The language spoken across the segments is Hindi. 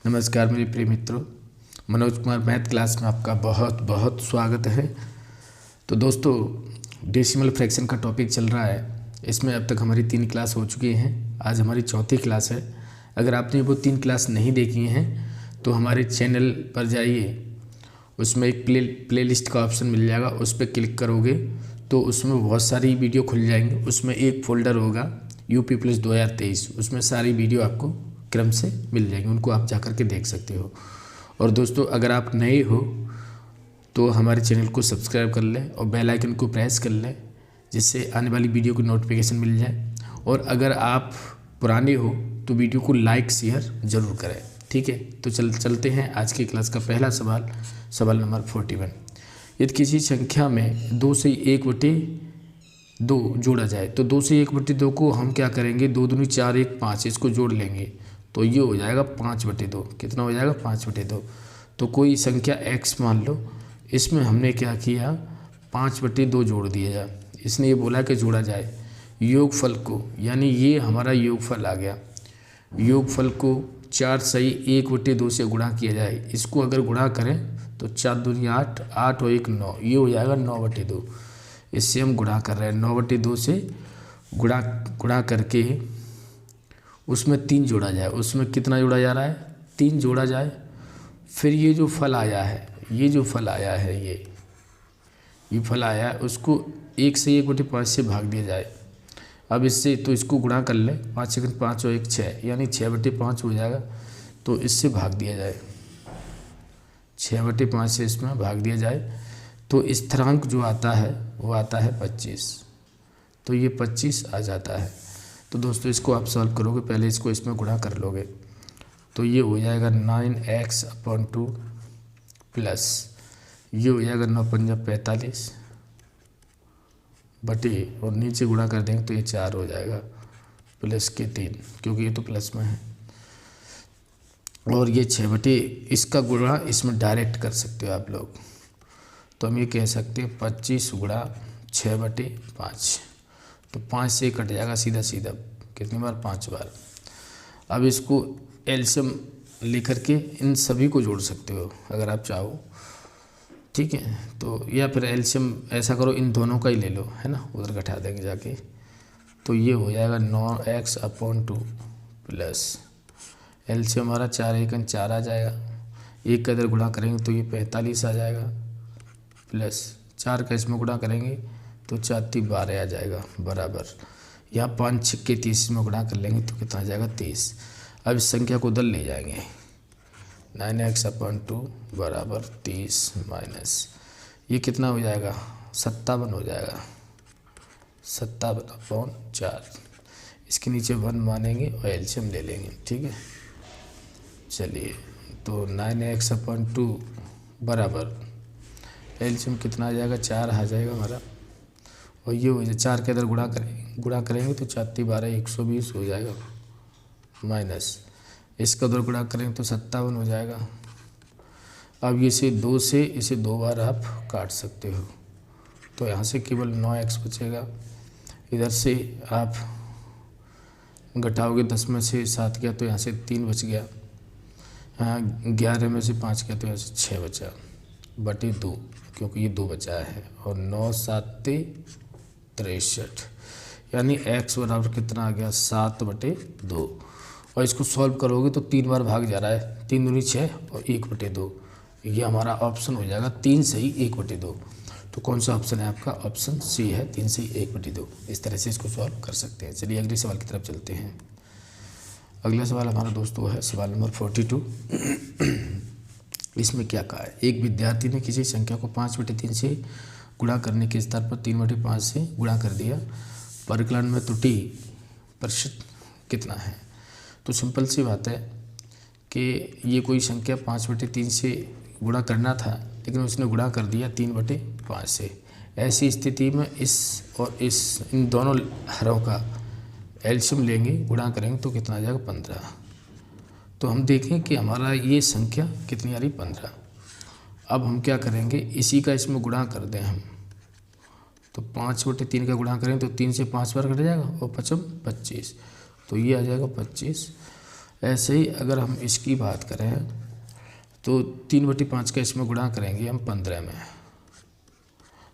नमस्कार मेरे प्रिय मित्रों, मनोज कुमार मैथ क्लास में आपका बहुत बहुत स्वागत है। तो दोस्तों, डेसिमल फ्रैक्शन का टॉपिक चल रहा है। इसमें अब तक हमारी 3 क्लास हो चुकी हैं। आज हमारी चौथी क्लास है। अगर आपने वो 3 क्लास नहीं देखी हैं तो हमारे चैनल पर जाइए, उसमें एक प्लेलिस्ट का ऑप्शन मिल जाएगा, उस पर क्लिक करोगे तो उसमें बहुत सारी वीडियो खुल जाएंगे। उसमें एक फ़ोल्डर होगा यूपी प्लस 2023, उसमें सारी वीडियो आपको क्रम से मिल जाएंगे, उनको आप जा कर के देख सकते हो। और दोस्तों, अगर आप नए हो तो हमारे चैनल को सब्सक्राइब कर लें और बेल आइकन को प्रेस कर लें, जिससे आने वाली वीडियो की नोटिफिकेशन मिल जाए। और अगर आप पुराने हो तो वीडियो को लाइक शेयर ज़रूर करें, ठीक है। तो चलते हैं आज की क्लास का पहला सवाल, सवाल नंबर 41। यदि किसी संख्या में 2 से 1/2 जोड़ा जाए तो 2 से 1/2 को हम क्या करेंगे, 2 दूनी 4 1 5, इसको जोड़ लेंगे तो ये हो जाएगा 5/2। कितना हो जाएगा? 5/2। तो कोई संख्या x मान लो, इसमें हमने क्या किया, 5/2 जोड़ दिया जाए। इसने ये बोला कि जोड़ा जाए योगफल को, यानी ये हमारा योगफल आ गया। योगफल को 4 सही 1/2 से गुणा किया जाए। इसको अगर गुणा करें तो 4 दूनी 8, 8 और 1 9, ये हो जाएगा 9/2। इससे हम गुणा कर रहे हैं, 9/2 से गुणा करके उसमें 3 जोड़ा जाए। उसमें कितना जोड़ा जा रहा है? 3 जोड़ा जाए। फिर ये जो फल आया है, ये फल आया है, उसको 1 से 1/5 से भाग दिया जाए। अब इससे तो इसको गुणा कर लें, 5 सेकंड 5 और 1 6, यानी 6/5 हो जाएगा। तो इससे भाग दिया जाए, 6/5 से इसमें भाग दिया जाए तो स्थिरांक जो आता है वो आता है 25। तो ये 25 आ जाता है। तो दोस्तों, इसको आप सॉल्व करोगे, पहले इसको इसमें गुणा कर लोगे तो ये हो जाएगा 9x/2 प्लस ये हो जाएगा 9 पंजा 45 बटे, और नीचे गुणा कर देंगे तो ये 4 हो जाएगा प्लस के 3, क्योंकि ये तो प्लस में है। और ये 6 इसका गुणा इसमें डायरेक्ट कर सकते हो आप लोग। तो हम ये कह सकते हैं 25 गुणा 6/5। तो 5 से कट जाएगा सीधा सीधा, कितनी बार? 5 बार। अब इसको एलसीएम लेकर के इन सभी को जोड़ सकते हो अगर आप चाहो, ठीक है। तो या फिर एलसीएम ऐसा करो, इन दोनों का ही ले लो, है ना, उधर घटा देंगे जाके। तो ये हो जाएगा 9x/2 प्लस एलसीएम हमारा 4 1 4 आ जाएगा। 1 का इधर गुणा करेंगे तो ये 45 आ जाएगा, प्लस 4 का इसमें गुणा करेंगे तो 4 3 12 आ जाएगा, बराबर। यहाँ 5 6 30 में गुणा कर लेंगे तो कितना आ जाएगा? 30। अब इस संख्या को उधर ले जाएंगे, 9x/2 बराबर 30 माइनस ये कितना हो जाएगा? 57 हो जाएगा, 57/4। इसके नीचे 1 मानेंगे और एलसीएम ले लेंगे, ठीक है। चलिए, तो 9x/2 बराबर एलसीएम कितना आ जाएगा? 4 आ जाएगा हमारा। और ये हो जाए 4 के अंदर गुणा करेंगे तो 4 3 12 120 हो जाएगा, माइनस इसका उधर गुणा करेंगे तो 57 हो जाएगा। अब इसे 2 से इसे 2 बार आप काट सकते हो, तो यहाँ से केवल 9x बचेगा। इधर से आप घटाओगे, 10 में से 7 गया तो यहाँ से 3 बच गया, यहाँ 11 में से 5 गया तो यहाँ से 6 बचा बटे 2, क्योंकि ये 2 बचा है। और 9 7 63, यानी x बराबर कितना आ गया? 7/2। और इसको सॉल्व करोगे तो 3 बार भाग जा रहा है, 3 दूनी 6 और 1/2, ये हमारा ऑप्शन हो जाएगा 3 सही 1/2। तो कौन सा ऑप्शन है आपका? ऑप्शन सी है, 3 सही 1/2। इस तरह से इसको सॉल्व कर सकते हैं। चलिए अगले सवाल की तरफ चलते हैं। अगला सवाल हमारा दोस्तों है सवाल नंबर 42। इसमें क्या कहा है? एक विद्यार्थी ने किसी संख्या को 5/3 से गुणा करने के स्तर पर 3/5 से गुणा कर दिया। परिकलन में त्रुटि प्रतिशत कितना है? तो सिंपल सी बात है कि ये कोई संख्या 5/3 से गुणा करना था, लेकिन उसने गुणा कर दिया 3/5 से। ऐसी स्थिति में इस और इन दोनों हरों का एलसीएम लेंगे, गुणा करेंगे तो कितना आ जाएगा? 15। तो हम देखें कि हमारा ये संख्या कितनी आ रही? 15। अब हम क्या करेंगे, इसी का इसमें गुणा कर दें हम, तो 5/3 का गुणा करें तो 3 से 5 बार कट जाएगा और 5 25, तो ये आ जाएगा 25। ऐसे ही अगर हम इसकी बात करें तो 3/5 का इसमें गुणा करेंगे हम 15 में,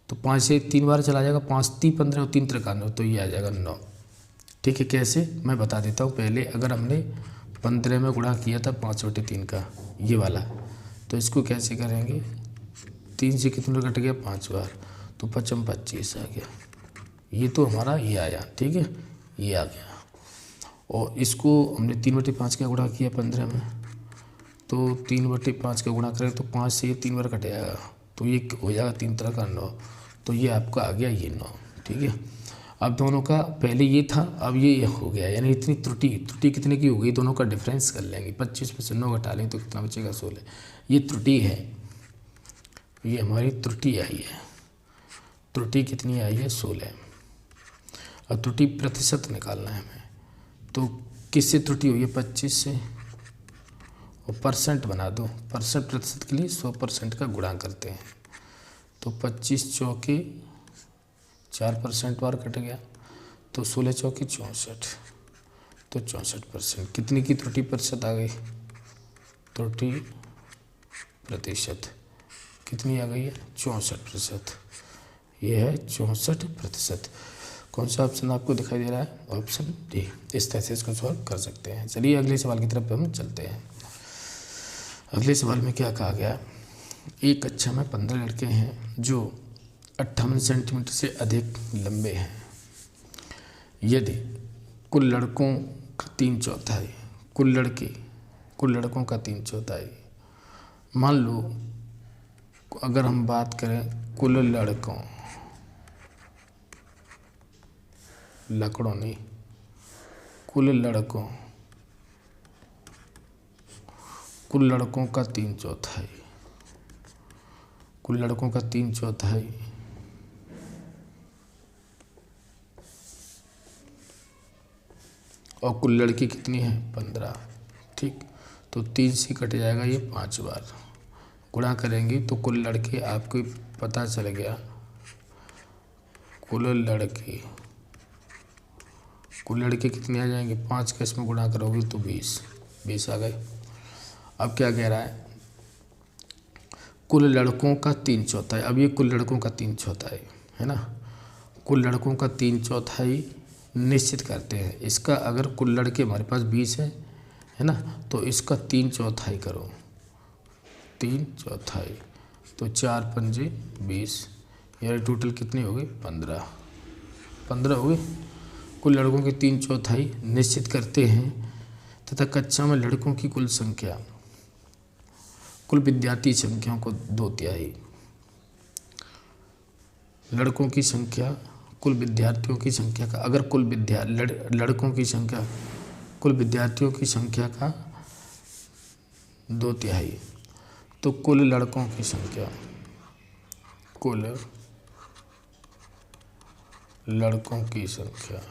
तो 5 से 3 बार चला जाएगा, 5 3 15 और 3 93, तो ये आ जाएगा 9। ठीक है, कैसे मैं बता देता हूँ। पहले अगर हमने 15 में गुणा किया था 5/3 का ये वाला, तो इसको कैसे करेंगे, 3 से कितने कट गया 5 बार, तो 5 25 आ गया। ये तो हमारा ये आया, ठीक है, ये आ गया। और इसको हमने 3/5 का गुणा किया 15 में, तो 3/5 का गुणा करें तो 5 से ये 3 बार कट जाएगा, तो ये हो जाएगा 3 तरह का 9, तो ये आपका आ गया ये 9। ठीक है, अब दोनों का पहले ये था, अब ये हो गया, यानी इतनी त्रुटि कितने की हो गई, दोनों का डिफरेंस कर लेंगे। 25 में से 9 घटा लेंगे तो कितना बचेगा 16। ये त्रुटि है, ये हमारी त्रुटि आई है। त्रुटि कितनी आई है 16। अब त्रुटि प्रतिशत निकालना है हमें, तो किससे त्रुटि हुई है 25 से, और परसेंट बना दो। परसेंट प्रतिशत के लिए 100% का गुणा करते हैं, तो 25 चौके 4% बार कट गया, तो 16 चौके 64, तो 64%। कितनी की त्रुटि प्रतिशत आ गई, त्रुटि प्रतिशत कितनी आ गई है 64%। ये है 64%। कौन सा ऑप्शन आपको दिखाई दे रहा है, ऑप्शन डी। इस तरह से इसको सॉल्व कर सकते हैं। चलिए अगले सवाल की तरफ हम चलते हैं। अगले सवाल में क्या कहा गया, एक कक्षा में 15 लड़के हैं जो 58 सेंटीमीटर से अधिक लंबे हैं। यदि कुल लड़कों का 3/4, कुल लड़कों का 3/4, मान लो अगर हम बात करें कुल लड़कों नहीं, कुल लड़कों का 3/4, कुल लड़कों का 3/4 और कुल लड़की कितनी है 15। ठीक, तो 3 से कट जाएगा ये 5 बार, गुणा करेंगे तो कुल लड़के आपको पता चल गया, कुल लड़के कितने आ जाएंगे, 5 का इसमें गुणा करोगे तो 20 आ गए। अब क्या कह रहा है, कुल लड़कों का 3/4। अब ये कुल लड़कों का 3/4 है ना, कुल लड़कों का 3/4 निश्चित करते हैं। इसका अगर कुल लड़के हमारे पास 20 है ना, तो इसका 3/4 करो, 3/4, तो 4 पंजे 20, यानी टोटल कितने हो गए 15 हो गए। कुल लड़कों के 3/4 निश्चित करते हैं तथा कक्षा में लड़कों की कुल संख्या, कुल विद्यार्थी संख्याओं को 2/3, लड़कों की संख्या कुल विद्यार्थियों की संख्या का, अगर कुल लड़कों की संख्या कुल विद्यार्थियों की संख्या का 2/3, तो कुल लड़कों की संख्या, कुल लड़कों की संख्या,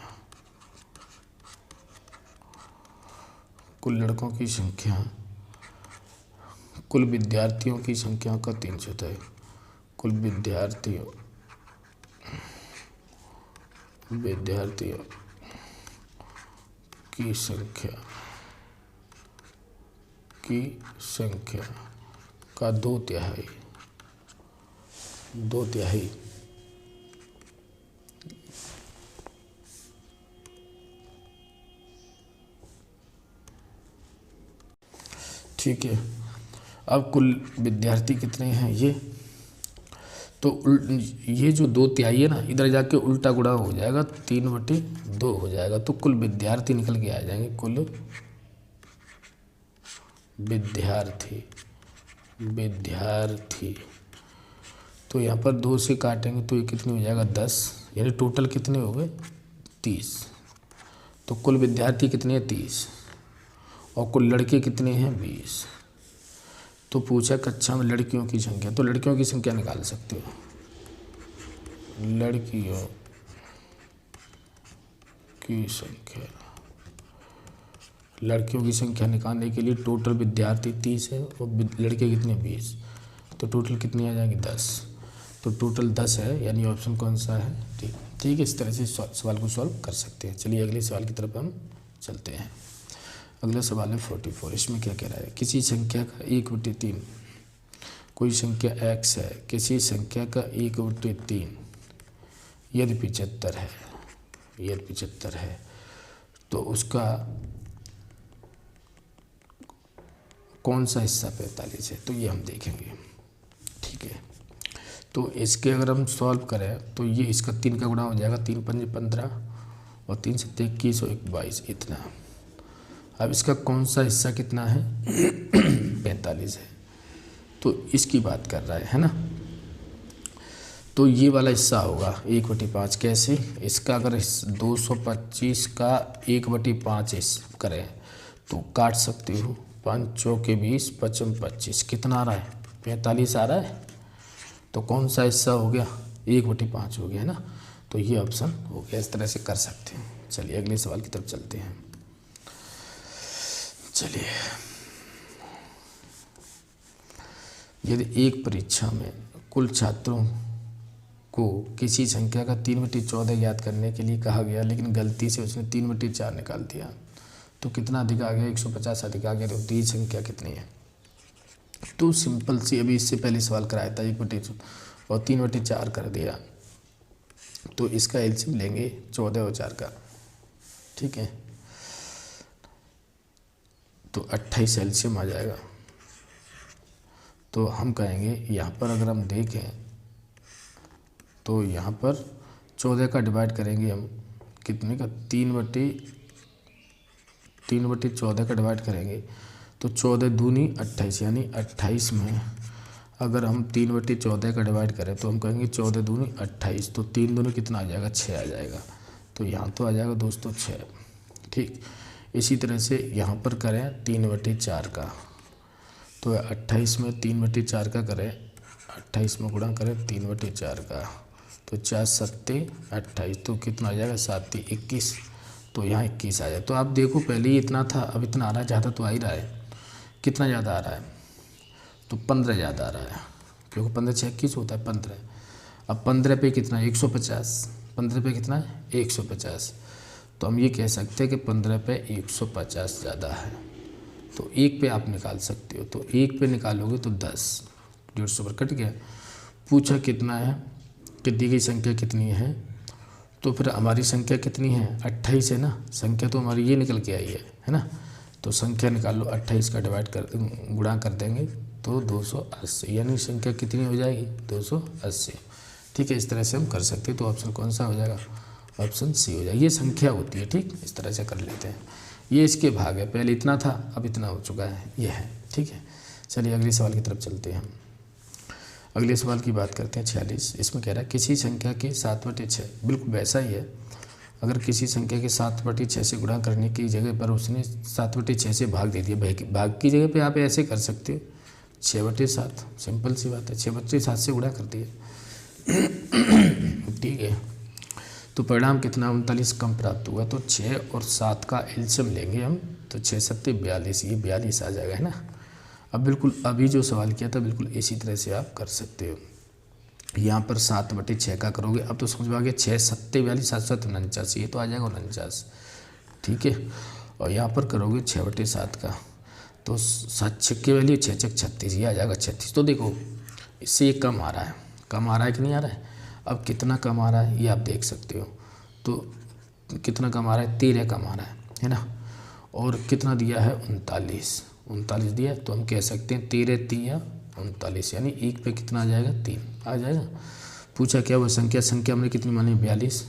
कुल लड़कों की संख्या कुल विद्यार्थियों की संख्या का 3/4, कुल विद्यार्थियों की संख्या का 2/3। ठीक है, अब कुल विद्यार्थी कितने हैं ये, तो ये जो 2/3 है ना, इधर जाके उल्टा गुणा हो जाएगा, 3/2 हो जाएगा, तो कुल विद्यार्थी निकल के आ जाएंगे, कुल विद्यार्थी। तो यहाँ पर 2 से काटेंगे तो ये कितने हो जाएगा 10, यानी टोटल कितने हो गए 30। तो कुल विद्यार्थी कितने हैं 30 और कुल लड़के कितने हैं 20। तो पूछा कक्षा में लड़कियों की संख्या, तो लड़कियों की संख्या निकाल सकते हो, लड़कियों की संख्या निकालने के लिए टोटल विद्यार्थी 30 है और लड़के कितने 20, तो टोटल कितनी आ जाएंगे 10, तो टोटल 10 है, यानी ऑप्शन कौन सा है, ठीक है। इस तरह से सवाल को सॉल्व कर सकते हैं। चलिए अगले सवाल की तरफ हम चलते हैं। अगला सवाल है 44। इसमें क्या कह रहा है, किसी संख्या का 1/3, कोई संख्या x है, किसी संख्या का 1/3 यदि 75 है तो उसका कौन सा हिस्सा 45 है, तो ये हम देखेंगे। ठीक है, तो इसके अगर हम सॉल्व करें तो ये इसका 3 का गुणा हो जाएगा, 3 पंजे 15 और 3 सत्ते 21 और 22 इतना। अब इसका कौन सा हिस्सा कितना है 45 है, तो इसकी बात कर रहा है ना। तो ये वाला हिस्सा होगा 1/5। कैसे, इसका अगर 225 का 1/5 करें तो काट सकते हो, 5 चौके 20 55 25 कितना आ रहा है 45 आ रहा है। तो कौन सा हिस्सा हो गया 1/5 हो गया है ना, तो ये ऑप्शन हो गया। इस तरह से कर सकते हैं। चलिए अगले सवाल की तरफ चलते हैं। चलिए, यदि एक परीक्षा में कुल छात्रों को किसी संख्या का 3/14 याद करने के लिए कहा गया, लेकिन गलती से उसने 3/4 निकाल दिया, तो कितना अधिक आ गया 150 अधिक आ गया, तो ये संख्या कितनी है। तो सिंपल सी, अभी इससे पहले सवाल कराया था 1/14 और 3/4 कर दिया, तो इसका एलसीएम लेंगे 14 और 4 का। ठीक है, तो 28 एलसीएम आ जाएगा। तो हम कहेंगे यहाँ पर अगर हम देखें तो यहाँ पर 14 का डिवाइड करेंगे हम कितने का 3/14 का डिवाइड करेंगे तो 14 दूनी 28, यानी 28 में अगर हम 3/14 का डिवाइड करें तो हम कहेंगे 14 दूनी 28, तो 3 दूनी कितना आ जाएगा 6 आ जाएगा। तो यहाँ तो आ जाएगा दोस्तों 6। ठीक, इसी तरह से यहाँ पर करें 3/4 का, तो 28 में 3/4 का करें, 28 में गुणा करें 3/4 का, तो 4 सत्ते 28, तो कितना आ जाएगा 7 21, तो यहाँ 21 आ जाए। तो आप देखो पहले ही इतना था, अब इतना आ रहा है, ज़्यादा तो आ ही रहा है। कितना ज़्यादा आ रहा है, तो 15 ज़्यादा आ रहा है, क्योंकि 15 6 21 होता है 15। अब 15 पे कितना 150, 15 पे कितना है 150, तो हम ये कह सकते हैं कि 15 पे 150 ज़्यादा है। तो 1 पे आप निकाल सकते हो, तो 1 पे निकालोगे तो 10, 150 पर कट गया। पूछा कितना है कि दी गई संख्या कितनी है, तो फिर हमारी संख्या कितनी है 28 है ना, संख्या तो हमारी ये निकल के आई है ना। तो संख्या निकाल लो, 28 का डिवाइड कर गुणा कर देंगे तो 280, यानी संख्या कितनी हो जाएगी 280। ठीक है, इस तरह से हम कर सकते हैं। तो ऑप्शन कौन सा हो जाएगा, ऑप्शन सी हो जाएगा। ये संख्या होती है। ठीक, इस तरह से कर लेते हैं। ये इसके भाग है, पहले इतना था अब इतना हो चुका है, ये है। ठीक है, चलिए अगले सवाल की तरफ चलते हैं हम। अगले सवाल की बात करते हैं 46। इसमें कह रहा है किसी संख्या के 7/6, बिल्कुल वैसा ही है। अगर किसी संख्या के 7/6 से गुणा करने की जगह पर उसने 7/6 से भाग दे दिया, भाग की जगह पे आप ऐसे कर सकते हो 6/7, सिंपल सी बात है, 6/7 से गुणा कर दिया। ठीक है, तो परिणाम कितना 39 कम प्राप्त हुआ। तो 6 और 7 का एलसीएम लेंगे हम, तो 6 सत्ते 42, ये 42 आ जाएगा है ना। अब बिल्कुल अभी जो सवाल किया था बिल्कुल इसी तरह से आप कर सकते हो। यहाँ पर 7/6 का करोगे, अब तो समझ में आ गया, 6 सत्ते 42, 7 7 49, ये तो आ जाएगा 49। ठीक है, और यहाँ पर करोगे 6/7 का, तो 7 6 की वैल्यू 6 6 36, ये आ जाएगा 36। तो देखो इससे ये कम आ रहा है, कम आ रहा है कि नहीं आ रहा है। अब कितना कम आ रहा है ये आप देख सकते हो, तो कितना कम आ रहा है 13 कम आ रहा है ना। और कितना दिया है 39 दिया है, तो हम कह सकते हैं 13 3 39, यानी 1 पे कितना आ जाएगा 3 आ जाएगा। पूछा क्या वो संख्या हमने कितनी मानी 42,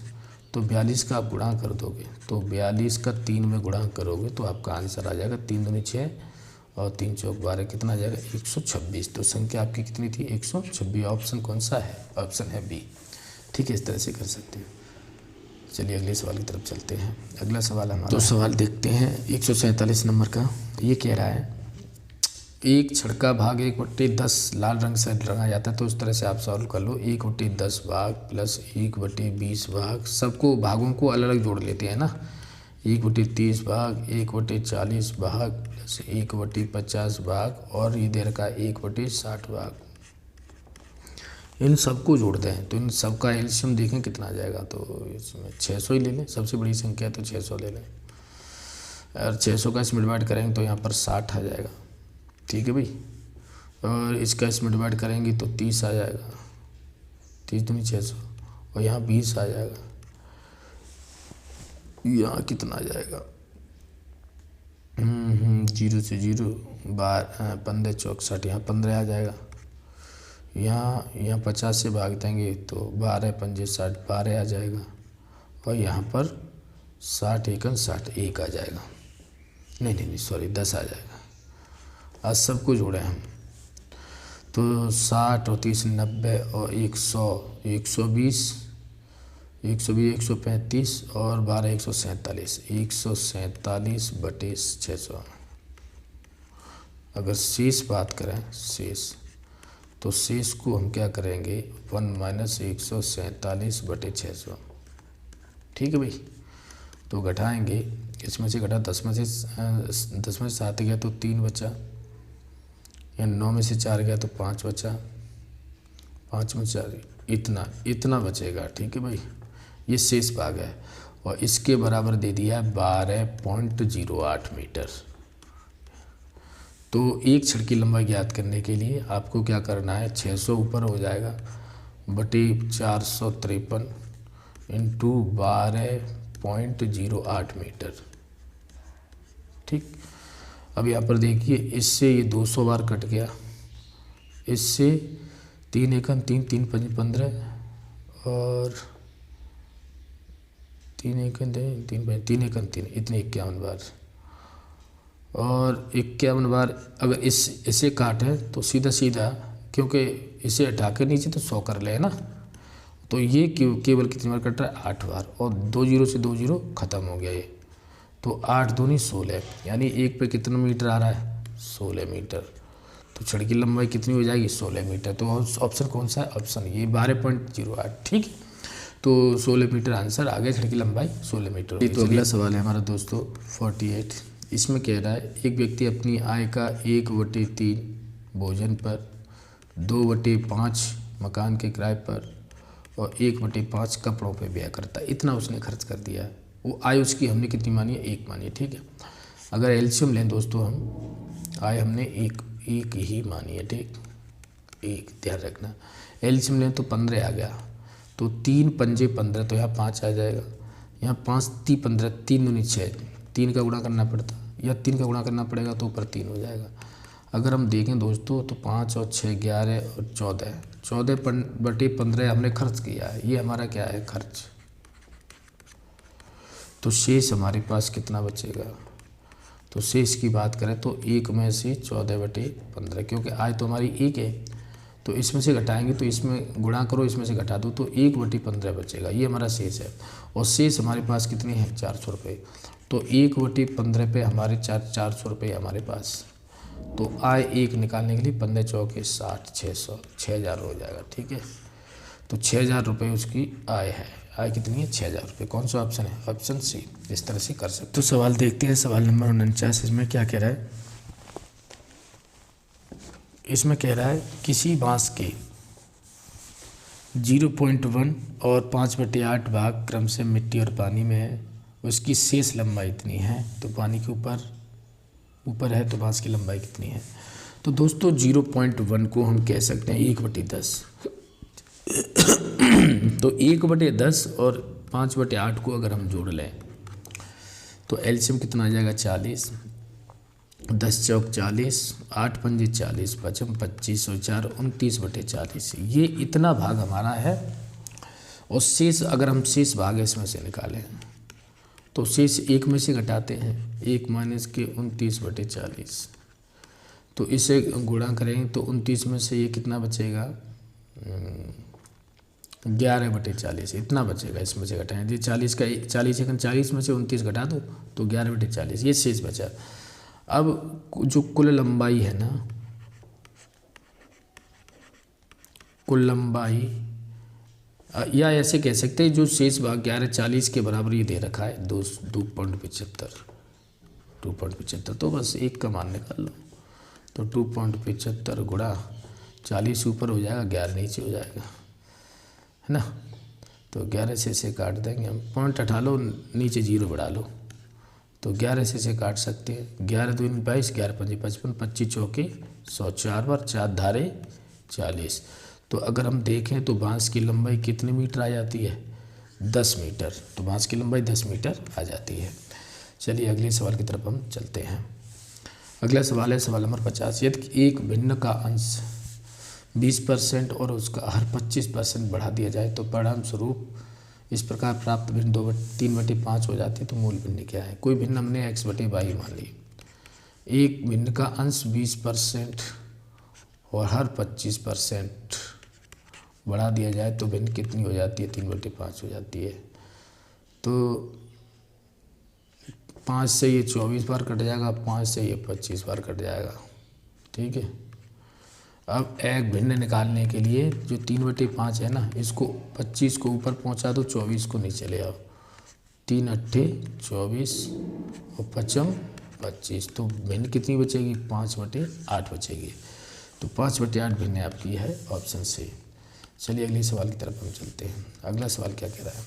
तो 42 का आप गुणा कर दोगे, तो 42 का 3 में गुणा करोगे तो आपका आंसर आ जाएगा 3 दूनी 6 और 3 चौक 12, कितना आ जाएगा 126। तो संख्या आपकी कितनी थी 126। ऑप्शन कौन सा है, ऑप्शन है बी। ठीक है, इस तरह से कर सकते हैं। चलिए अगले सवाल की तरफ चलते हैं। अगला सवाल हमारा, तो सवाल देखते हैं 147 नंबर का। ये कह रहा है एक छड़ का भाग 1/10 लाल रंग से रंगा जाता है, तो उस तरह से आप सॉल्व कर लो। 1/10 भाग प्लस 1/20 भाग, सबको भागों को अलग अलग जोड़ लेते हैं ना। 1/30 भाग, 1/40 भाग प्लस 1/50 भाग, और ये दे रखा है 1/60 भाग। इन सबको जोड़ते हैं, तो इन सबका एलसीएम देखें कितना आ जाएगा। तो इसमें 600 ही ले लें, सबसे बड़ी संख्या तो 600 ले लें। और 600 का इसमें डिवाइड करेंगे तो यहाँ पर 60 आ जाएगा, ठीक है भाई। और इसका इसमें डिवाइड करेंगे तो 30 आ जाएगा, 30 दूनी 600, और यहाँ 20 आ जाएगा। यहाँ कितना आ जाएगा, 0 से 0 15 चौक 60, यहाँ 15 आ जाएगा। यहाँ 50 से भाग देंगे तो 12 पंजे 60, 12 आ जाएगा। और यहाँ पर 60 एकन 60, 1 आ जाएगा। नहीं सॉरी 10 आ जाएगा। आज सबको जोड़े हम तो 60 और 30 90 और 100 120 135 और 12 147 147 बटे 600। अगर शेष बात करें शेष, तो शेष को हम क्या करेंगे 1 माइनस 147 बटे 600, ठीक है भाई। तो घटाएंगे, इसमें से घटा 10 में से 7 गया तो 3 बचा, या 9 में से 4 गया तो 5 बचा, 5 में 4 इतना बचेगा, ठीक है भाई। ये शेष भाग है और इसके बराबर दे दिया है 12.08 मीटर। तो एक छड़ की लंबाई ज्ञात करने के लिए आपको क्या करना है, 600 ऊपर हो जाएगा बटे 453 इंटू 12.08 मीटर, ठीक। अब यहाँ पर देखिए, इससे ये 200 बार कट गया, इससे 3 एकम 3 3 5 15 और 3 एकम 3 एकम 3 इतने 51 बार। और 51 बार अगर इसे काटें तो सीधा क्योंकि इसे हटा के नीचे तो 100 कर ले ना, तो ये केवल कितनी बार कट रहा है 8 बार, और 2 जीरो से 2 जीरो ख़त्म हो गया ये, तो 8 दूनी 16, यानी एक पे कितना मीटर आ रहा है 16 मीटर। तो छड़ की लंबाई कितनी हो जाएगी 16 मीटर। तो ऑप्शन कौन सा है, ऑप्शन ये 12.08, ठीक है। तो 16 मीटर आंसर आ गया, छड़ की लंबाई 16 मीटर। तो अगला सवाल है हमारा दोस्तों 48। इसमें कह रहा है एक व्यक्ति अपनी आय का 1/3 भोजन पर, 2/5 मकान के किराए पर और 1/5 कपड़ों पे व्यय करता है। इतना उसने खर्च कर दिया है। वो आय उसकी हमने कितनी मानी है, 1 मानी है, ठीक है। अगर एलसीएम लें दोस्तों हम, आय हमने एक ही मानी है, ठीक, एक ध्यान रखना। एलसीएम लें तो 15 आ गया, तो 3 पंजे 15, तो यहाँ 5 आ जाएगा। यहाँ 5 × 3 15, 3 दूनी 6, 3 का गुणा करना पड़ता, या 3 का गुणा करना पड़ेगा तो ऊपर 3 हो जाएगा। अगर हम देखें दोस्तों तो 5 और 6 11 और 14/15 हमने खर्च किया है, ये हमारा क्या है खर्च। तो शेष हमारे पास कितना बचेगा, तो शेष की बात करें तो 1 में से 14/15, क्योंकि आय तो हमारी 1 है, तो इसमें से घटाएंगे तो इसमें गुणा करो, इसमें से घटा दो तो 1/15 बचेगा, ये हमारा शेष है। और शेष हमारे पास कितने हैं 400 रुपये, तो 1/15 पे हमारे 400 रुपये हमारे पास। तो आय 1 निकालने के लिए 15 चौके 60, 600, 6000 हो जाएगा, ठीक है। तो 6000 रुपये उसकी आय है। आय कितनी है 6000 रुपये। कौन सा ऑप्शन है, ऑप्शन सी। इस तरह से कर सकते। तो सवाल देखते हैं, सवाल नंबर 49। इसमें क्या कह रहा है, इसमें कह रहा है किसी बांस के 0.1 और 5/8 भाग क्रम से मिट्टी और पानी में है, उसकी शेष लंबाई इतनी है। तो पानी के ऊपर है तो बांस की लंबाई कितनी है। तो दोस्तों 0.1 को हम कह सकते हैं 1/10। तो 1/10 और 5/8 को अगर हम जोड़ लें तो एलसीएम कितना आ जाएगा 40, 10 चौक 40, 8 पंजे 40, 55 25 और 4 29/40। ये इतना भाग हमारा है। और शेष अगर हम शेष भाग इसमें से निकालें तो शेष 1 में से घटाते हैं, 1 माइनस के 29/40। तो इसे गुणा करेंगे तो 29 में से ये कितना बचेगा 11/40, इतना बचेगा। इसमें से घटाएं, ये 40 का 40 में से 29 घटा दो तो 11/40, ये शेष बचा। अब जो कुल लंबाई है ना, कुल लंबाई, या ऐसे कह सकते हैं जो शेष भाग 11/40 के बराबर ये दे रखा है 2.75, तो बस 1 का मान निकाल लो। तो 2.75 गुणा 40 ऊपर हो जाएगा, 11 नीचे हो जाएगा, है ना। तो 11 से काट देंगे हम, पॉइंट हटा लो, नीचे 0 बढ़ा लो, तो 11 से काट सकते हैं। 11 दूनी 22, 11 पंजे 55, 25 चौके 100, 4 बार 4 धारे 40। तो अगर हम देखें तो बांस की लंबाई कितने मीटर आ जाती है? 10 मीटर। तो बांस की लंबाई 10 मीटर आ जाती है। चलिए अगले सवाल की तरफ हम चलते हैं। अगला सवाल है सवाल नंबर 50। यदि एक भिन्न का अंश 20% और उसका हर 25% बढ़ा दिया जाए तो परिणाम स्वरूप इस प्रकार प्राप्त भिन्न 3/5 हो जाती है। तो मूल भिन्न क्या है? कोई भिन्न हमने x/y मान ली। एक भिन्न का अंश 20% और हर 25% बढ़ा दिया जाए तो भिन्न कितनी हो जाती है? 3/5 हो जाती है। तो 5 से ये 24 बार कट जाएगा, 5 से ये 25 बार कट जाएगा। ठीक है। अब एक भिन्न निकालने के लिए जो 3/5 है ना, इसको 25 को ऊपर पहुंचा दो, 24 को नीचे ले आओ। 3 अट्ठे 24 और 5 25। तो भिन्न कितनी बचेगी? 5/8 बचेगी। तो 5/8 भिन्न आपकी है ऑप्शन से। चलिए अगले सवाल की तरफ हम चलते हैं। अगला सवाल क्या कह रहा है?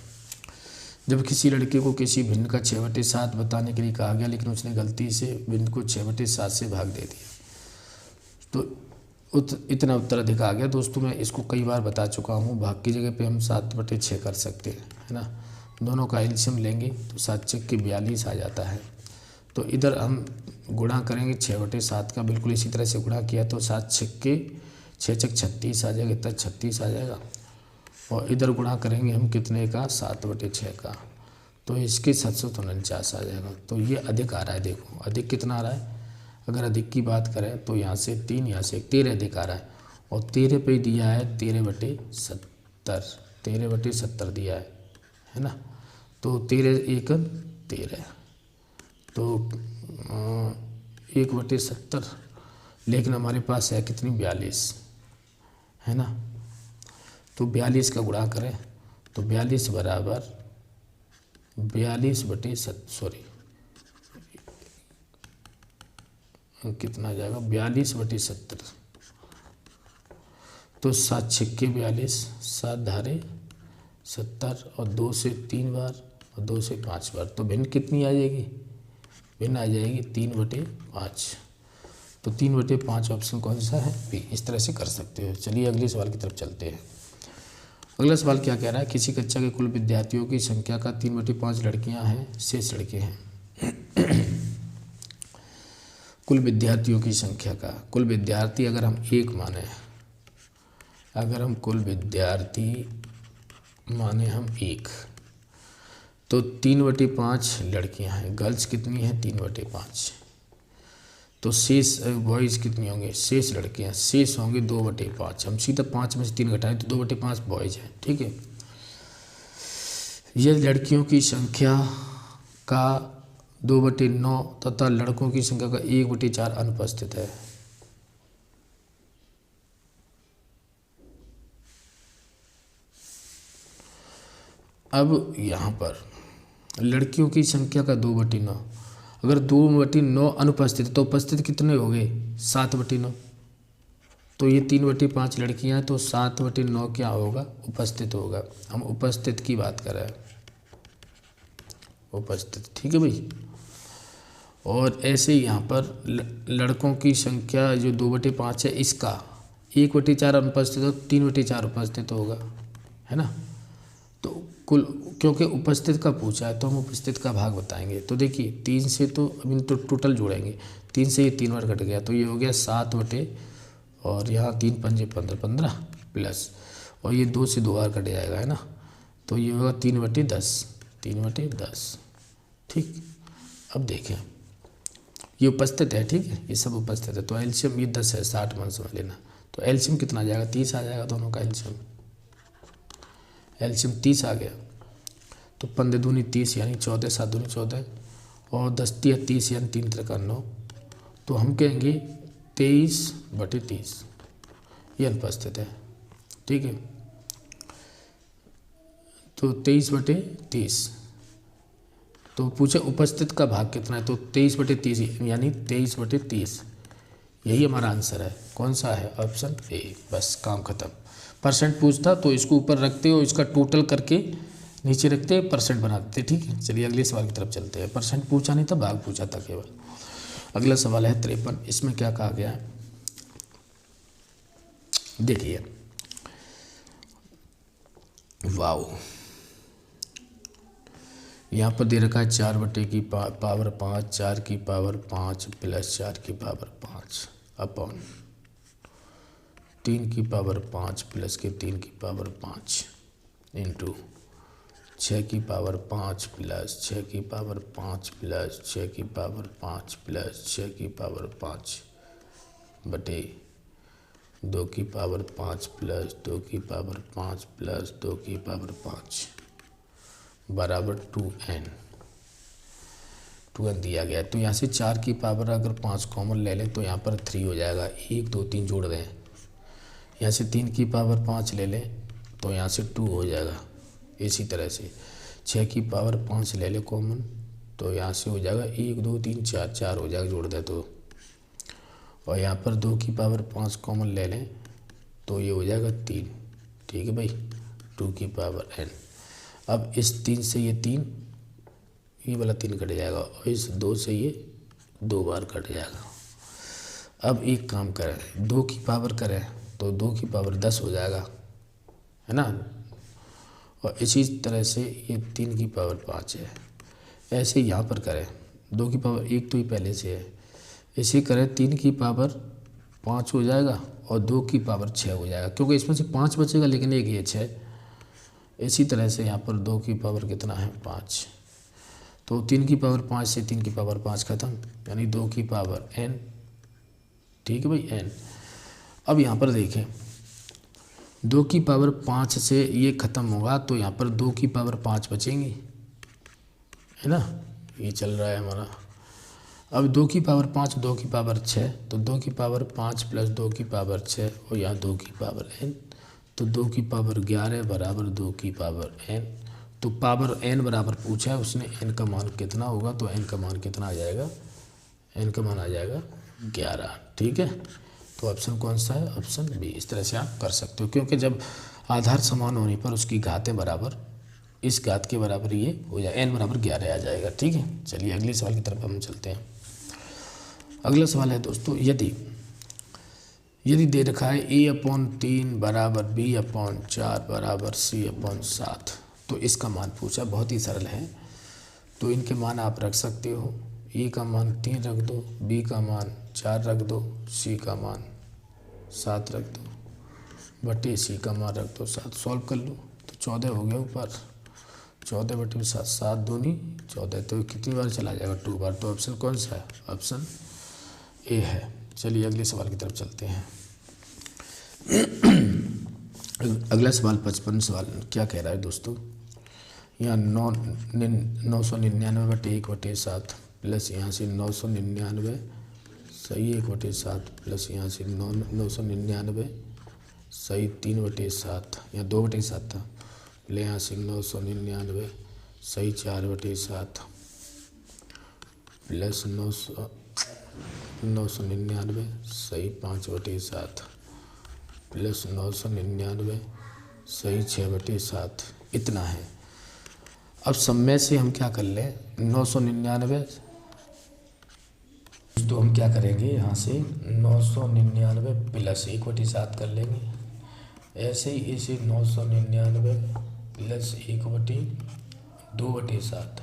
जब किसी लड़के को किसी भिन्न का 6/7 बताने के लिए कहा गया लेकिन उसने गलती से भिन्न को 6/7 से भाग दे दिया तो इतना उत्तर अधिक आ गया। दोस्तों मैं इसको कई बार बता चुका हूँ। भाग की जगह पे हम 7/6 कर सकते हैं, है ना। दोनों का एलसीएम लेंगे तो 7 छक्के 42 आ जाता है। तो इधर हम गुणा करेंगे 6/7 का, बिल्कुल इसी तरह से गुणा किया तो 7 छक्के 6 छक 36 आ जाएगा, इतना 36 आ जाएगा। और इधर गुणा करेंगे हम कितने का? 7/6 का, तो इसके 749 आ जाएगा। तो ये अधिक आ रहा है। देखो अधिक कितना आ रहा है? अगर अधिक की बात करें तो यहाँ से 3, यहाँ से 13 अधिक आ रहा है। और 13 पे दिया है 13/70, 13/70 दिया है ना। तो 13 1 13, तो 1/70। लेकिन हमारे पास है कितनी? 42, है ना। तो 42 का गुणा करें तो 42 बराबर कितना आ जाएगा? 42/70। तो 7 छक्के 42, 7 धारे 70 और 2 से 3 बार और 2 से 5 बार। तो भिन्न कितनी आ जाएगी? भिन्न आ जाएगी 3/5। तो 3/5 ऑप्शन कौन सा है? बी। इस तरह से कर सकते हो। चलिए अगले सवाल की तरफ चलते हैं। अगला सवाल क्या कह रहा है? किसी कक्षा के कुल विद्यार्थियों की संख्या का 3/5 लड़कियां हैं, शेष लड़के हैं। कुल विद्यार्थियों की संख्या का, कुल विद्यार्थी अगर हम 1 माने, अगर हम कुल विद्यार्थी माने हम 1, तो 3/5 लड़कियां हैं। गर्ल्स कितनी हैं? 3/5। तो शेष बॉयज़ कितनी होंगे? शेष लड़के हैं, शेष होंगे 2/5। हम सीधा 5 में से 3 घटाएं तो 2/5 बॉयज़ हैं। ठीक है। यह लड़कियों की संख्या का 2/9 तथा लड़कों की संख्या का 1/4 अनुपस्थित है। अब यहाँ पर लड़कियों की संख्या का 2/9, अगर 2/9 अनुपस्थित तो उपस्थित कितने हो गए? 7/9। तो ये 3/5 लड़कियां हैं तो 7/9 क्या होगा? उपस्थित होगा। हम उपस्थित की बात कर रहे हैं, उपस्थित। ठीक है भाई। और ऐसे ही यहाँ पर लड़कों की संख्या जो 2/5 है, इसका 1/4 अनुपस्थित हो, 3/4 उपस्थित होगा, है ना। तो कुल, क्योंकि उपस्थित का पूछा है तो हम उपस्थित का भाग बताएंगे। तो देखिए 3 से तो अभी तो टोटल जोड़ेंगे, 3 से ये 3 बार कट गया तो ये हो गया 7 और यहाँ 3 पंजे 15 प्लस, और ये 2 से 2 बार कट जाएगा, है ना। तो ये होगा 3/10, 3/10। ठीक। अब देखें ये उपस्थित है, ठीक है, ये सब उपस्थित है। तो एलसीएम ये 10 है, 60 मन समझ लेना। तो एलसीएम कितना आ जाएगा? 30 आ जाएगा। दोनों का एलसीएम 30 आ गया। तो 15 दूनी 30 यानी 14, 7 दूनी 14 और 10 तिया 30 यानी 3 त्रिका 9। तो हम कहेंगे 23/30 ये अनुपस्थित है। ठीक है। तो 23/30। तो पूछे उपस्थित का भाग कितना है? तो 23/30 यानी 23/30 यही हमारा आंसर है। कौन सा है? Option A. बस काम खत्म। परसेंट पूछता तो इसको ऊपर रखते हो, इसका टोटल करके नीचे रखते परसेंट बना देते। ठीक है, चलिए अगले सवाल की तरफ चलते हैं। परसेंट पूछा नहीं था, भाग पूछा था केवल। अगला सवाल है 53। इसमें क्या कहा गया है देखिए, वाओ, यहाँ पर दे रखा है 4 की पावर 5, 4 की पावर 5 प्लस 4 की पावर 5 अपॉन 3 की पावर 5 प्लस के 3 की पावर 5 इंटू 6 की पावर 5 प्लस 6 की पावर 5 प्लस 6 की पावर 5 प्लस 6 की पावर 5 बटे 2 की पावर 5 प्लस 2 की पावर 5 प्लस 2 की पावर 5 बराबर 2n दिया गया। तो यहाँ से 4 की पावर अगर 5 कॉमन ले लें तो यहाँ पर 3 हो जाएगा। 1 2 3 जोड़ दें, यहाँ से 3 की पावर 5 ले लें तो यहाँ से 2 हो जाएगा। इसी तरह से 6 की पावर 5 ले लें कॉमन तो यहाँ से हो जाएगा 1 2 3 4, 4 हो जाएगा जोड़ दें तो। और यहाँ पर 2 की पावर 5 कॉमन ले लें तो ये हो जाएगा 3। ठीक है भाई, 2 की पावर n। अब इस 3 से ये 3, ये वाला 3 कट जाएगा और इस 2 से ये 2 बार कट जाएगा। अब एक काम करें, 2 की पावर करें तो 2 की पावर 10 हो जाएगा, है ना। और इसी तरह से ये 3 की पावर 5 है। ऐसे यहाँ पर करें, 2 की पावर 1 तो ही पहले से है, इसे करें 3 की पावर 5 हो जाएगा और 2 की पावर 6 हो जाएगा, क्योंकि इसमें से 5 बचेगा लेकिन एक ये 6। इसी तरह से यहाँ पर 2 की पावर कितना है 5, तो 3 की पावर 5 से 3 की पावर 5 खत्म, यानी 2 की पावर n। ठीक है भाई, n। अब यहाँ पर देखें, 2 की पावर 5 से ये ख़त्म होगा तो यहाँ पर 2 की पावर 5 बचेंगी, है ना। ये चल रहा है हमारा। अब 2 की पावर 5, 2 की पावर 6, तो 2 की पावर 5 प्लस 2 की पावर 6 और यहाँ 2 की पावर n, तो 2 की पावर 11 बराबर 2 की पावर n। तो पावर n बराबर पूछा है उसने, n का मान कितना होगा, तो n का मान कितना आ जाएगा, n का मान आ जाएगा 11। ठीक है, तो ऑप्शन कौन सा है, ऑप्शन बी। इस तरह से आप कर सकते हो, क्योंकि जब आधार समान होने पर उसकी घातें बराबर इस घात के बराबर ये हो जाए, n बराबर 11 आ जाएगा। ठीक है, चलिए अगले सवाल की तरफ हम चलते हैं। अगला सवाल है दोस्तों, यदि दे रखा है a/3 बराबर b/4 बराबर c/7, तो इसका मान पूछा। बहुत ही सरल है, तो इनके मान आप रख सकते हो। a का मान 3 रख दो, b का मान 4 रख दो, c का मान 7 रख दो बटे c का मान रख दो 7। सॉल्व कर लो तो 14 हो गया ऊपर, 14 बटे 7, 7 दूनी 14, तो कितनी बार चला जाएगा, 2 बार। तो ऑप्शन कौन सा है, ऑप्शन ए है। चलिए अगले सवाल की तरफ चलते हैं। अगला सवाल 55 सवाल क्या कह रहा है दोस्तों, यहाँ 999 बटे 1/7 प्लस यहाँ से 999 सही 1/7 प्लस यहाँ से 999 सही 3/7, यहाँ 2/7 था, ले यहाँ से 999 सही 4/7 प्लस 999 सही 5/7 प्लस 999 सही 6/7, इतना है। अब समय से हम क्या कर लें, 999 तो हम क्या करेंगे, यहाँ से 999 प्लस 1/7 कर लेंगे। ऐसे ही इसे 999 प्लस 1/2/7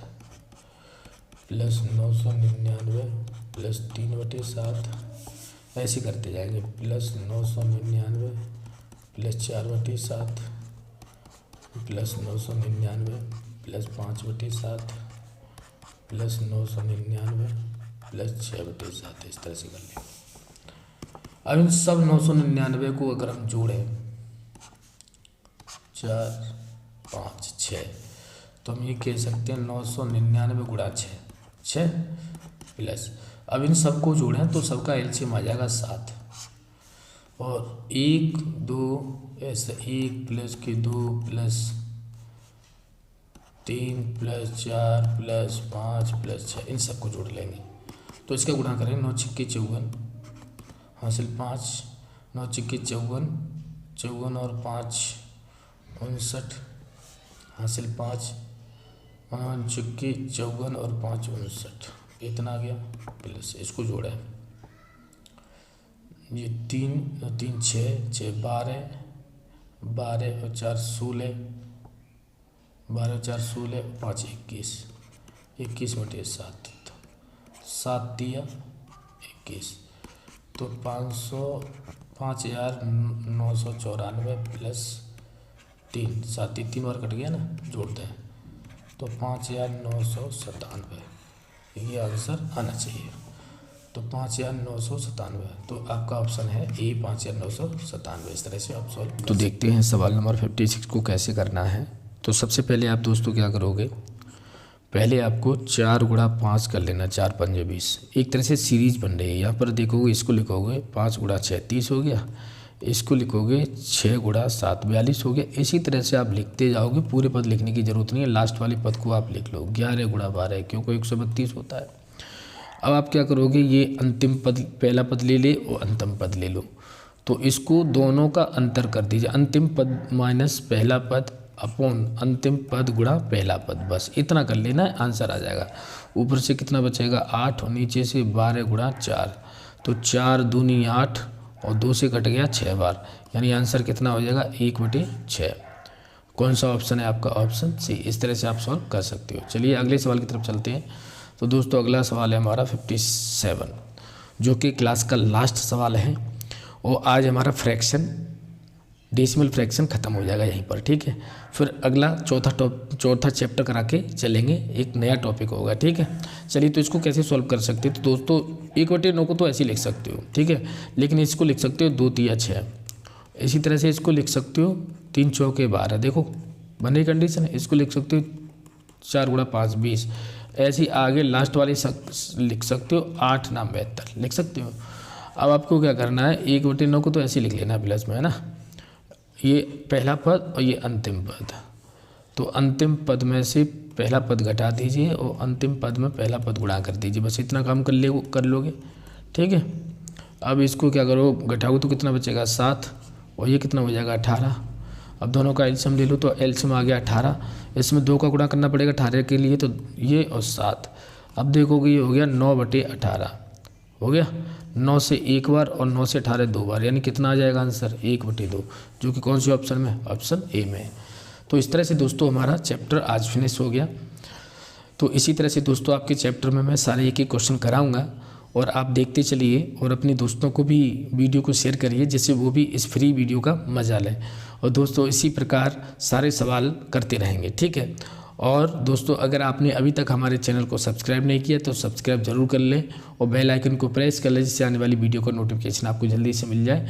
प्लस 999 प्लस 3/7, ऐसे करते जाएंगे। Plus 999 plus 4/7 plus 999 plus 5/7 plus 999 plus 6/7, इस तरह से कर लेंगे। अब इन सब 999 को अगर हम जोड़ें 4 5 6, तो हम ये कह सकते हैं 999 गुणा 6 प्लस, अब इन सबको जोड़ें तो सबका एलसीएम आ जाएगा 7, और 1 2 ऐसे 1 प्लस के 2 प्लस 3 प्लस 4 प्लस 5 प्लस 6, इन सबको जोड़ लेंगे। तो इसका गुणा करें, 9 छक्के 54 हासिल 5, 9 छक्के 54 54 और 5 59 हासिल 5, 55 54 और 5 59, इतना आ गया प्लस इसको जोड़ा है। ये 3 6 6 12 12 और 4 16, 12 और 4 16, 5 21, 21 बटे 7, 7 दिया 21, तो 5,994 प्लस 3, 7 3 बार कट गया ना, जोड़ते हैं तो 5,997, ये आंसर आना चाहिए। तो 5,997, तो आपका ऑप्शन है ए 5,997। इस तरह से आप सॉल्व। तो देखते हैं सवाल नंबर 56 को कैसे करना है। तो सबसे पहले आप दोस्तों क्या करोगे, पहले आपको 4 गुणा 5 कर लेना, 4 पंजे 20। एक तरह से सीरीज बन रही है। यहाँ पर देखोगे, इसको लिखोगे 5 गुणा 6 30 हो गया, इसको लिखोगे 6 गुणा 7 42 हो गया। इसी तरह से आप लिखते जाओगे, पूरे पद लिखने की जरूरत नहीं है, लास्ट वाले पद को आप लिख लो। 11 गुणा 12 क्योंकि 132 होता है। अब आप क्या करोगे, ये अंतिम पद पहला पद ले ले और अंतिम पद ले लो, तो इसको दोनों का अंतर कर दीजिए। अंतिम पद माइनस पहला पद अपॉन अंतिम पद गुणा पहला पद, बस इतना कर लेना है, आंसर आ जाएगा। ऊपर से कितना बचेगा 8 और नीचे से 12 गुणा 4, तो 4 दूनी 8 और 2 से कट गया 6 बार, यानी आंसर कितना हो जाएगा 1/6। कौन सा ऑप्शन है आपका, ऑप्शन सी। इस तरह से आप सॉल्व कर सकते हो। चलिए अगले सवाल की तरफ चलते हैं। तो दोस्तों अगला सवाल है हमारा 57, जो कि क्लास का लास्ट सवाल है, और आज हमारा फ्रैक्शन डेसिमल फ्रैक्शन ख़त्म हो जाएगा यहीं पर, ठीक है। फिर अगला चौथा चैप्टर करा के चलेंगे, एक नया टॉपिक होगा, ठीक है। चलिए तो इसको कैसे सॉल्व कर सकते हैं। तो दोस्तों 1/9 को तो ऐसे लिख सकते हो, ठीक है, लेकिन इसको लिख सकते हो 2 3 6। इसी तरह से इसको लिख सकते हो 3 चौके 12, देखो बन रही कंडीशन है। इसको लिख सकते हो 4 गुणा 5 20। ऐसे ही आगे लास्ट वाले लिख सकते हो 8 9 72 लिख सकते हो। अब आपको क्या करना है, 1/9 को तो ऐसे लिख लेना प्लस में, है ना, ये पहला पद और ये अंतिम पद। तो अंतिम पद में से पहला पद घटा दीजिए और अंतिम पद में पहला पद गुणा कर दीजिए, बस इतना काम कर लोगे, ठीक है। अब इसको क्या करो, घटाओ तो कितना बचेगा 7, और ये कितना हो जाएगा 18। अब दोनों का एलसीएम ले लो, तो एलसीएम आ गया 18। इसमें 2 का गुणा करना पड़ेगा 18 के लिए, तो ये और 7। अब देखोगे ये हो गया 9/18 हो गया। 9 से एक बार और 9 से 18 2 बार, यानी कितना आ जाएगा आंसर 1/2, जो कि कौन सी ऑप्शन में, ऑप्शन ए में। तो इस तरह से दोस्तों हमारा चैप्टर आज फिनिश हो गया। तो इसी तरह से दोस्तों आपके चैप्टर में मैं सारे एक एक क्वेश्चन कराऊंगा, और आप देखते चलिए और अपने दोस्तों को भी वीडियो को शेयर करिए, जिससे वो भी इस फ्री वीडियो का मजा लें। और दोस्तों इसी प्रकार सारे सवाल करते रहेंगे, ठीक है। और दोस्तों अगर आपने अभी तक हमारे चैनल को सब्सक्राइब नहीं किया तो सब्सक्राइब जरूर कर लें, और बेल आइकन को प्रेस कर लें, जिससे आने वाली वीडियो का नोटिफिकेशन आपको जल्दी से मिल जाए।